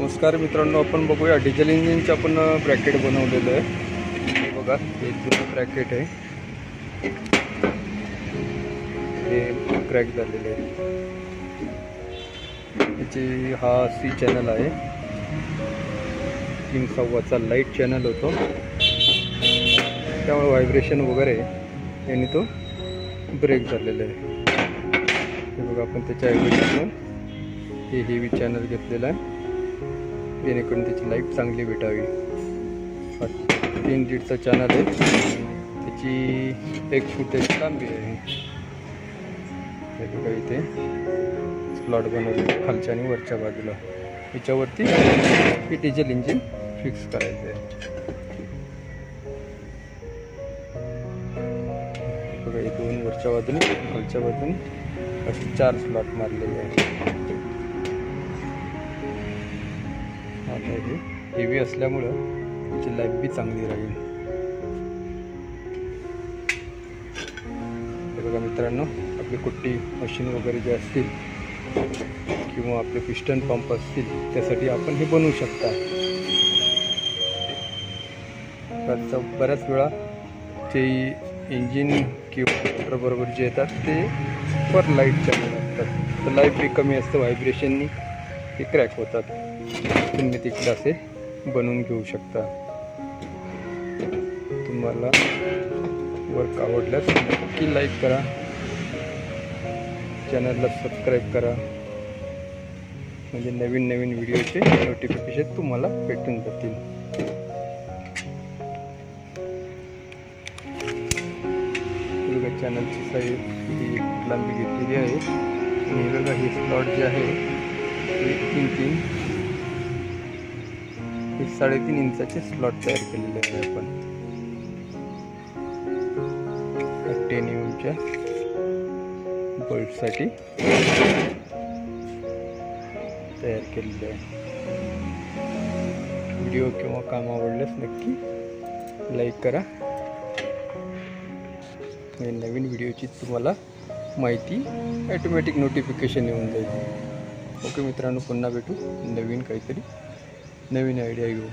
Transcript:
नमस्कार मित्रांनो, आपण बघूया डिझेल इंजिनचं आपण ब्रॅकेट बनवलेलं आहे। हे बघा, हे जुनं ब्रॅकेट आहे, हे क्रॅक झालेले आहे। याची हा सी चॅनल आहे, 3.6चा लाईट चॅनल होतो, त्यामुळे व्हायब्रेशन वगैरे याने तो ब्रेक झालेला आहे। हे बघा, आपण त्याच्या ऐवजी हे हेवी चॅनल घेतलेला आहे, जेणेकरून त्याची लाईफ चांगली भेटावी। 3 लीडचा चॅनल आहे, त्याची 1 फुटाची लांबी आहे। हे बघा, इथे स्लॉट बनवले खालच्या आणि वरच्या बाजूला, याच्यावरती हे डिझेल इंजिन फिक्स करायचं आहे। बघा, हे 2 वरच्या बाजूने खालच्या बाजूने असे 4 स्लॉट मारलेले आहेत। आता हे हेवी असल्यामुळं त्याची लाईफ बी चांगली राहील। हे बघा मित्रांनो, आपली कुट्टी मशीन वगैरे जे असतील किंवा आपले पिस्टन पंप असतील, त्यासाठी आपण हे बनवू शकता। बऱ्याच वेळा जे इंजिन किंवा मोटर बरोबर जे येतात ते पर लाईट चॅनल असतात, तर लाईफ बी कमी असतं, व्हायब्रेशननी ते क्रॅक होतात। तुम्ही तिकडे असे बनवून घेऊ शकता। तुम्हाला वर्क आवडल्यास नक्की लाईक करा, चॅनलला सबस्क्राईब करा, म्हणजे नवीन व्हिडिओचे नोटिफिकेशन तुम्हाला भेटून जातील। बघा, चॅनलची साईज ही लांबी घेतलेली आहे, आणि बघा हे स्लॉट जे आहे ते 3.5 इंचाचे स्लॉट तयार केलेले आहे आपण। 10 mm बोल्टसाठी तयार केलेले आहे। व्हिडिओ किंवा काम आवडल्यास नक्की लाईक करा, नवीन व्हिडिओची तुम्हाला माहिती ऑटोमॅटिक नोटिफिकेशन येऊन जाईल। ओके मित्रांनो, पुन्हा भेटू नवीन काहीतरी नवीन आयडिया घेऊन।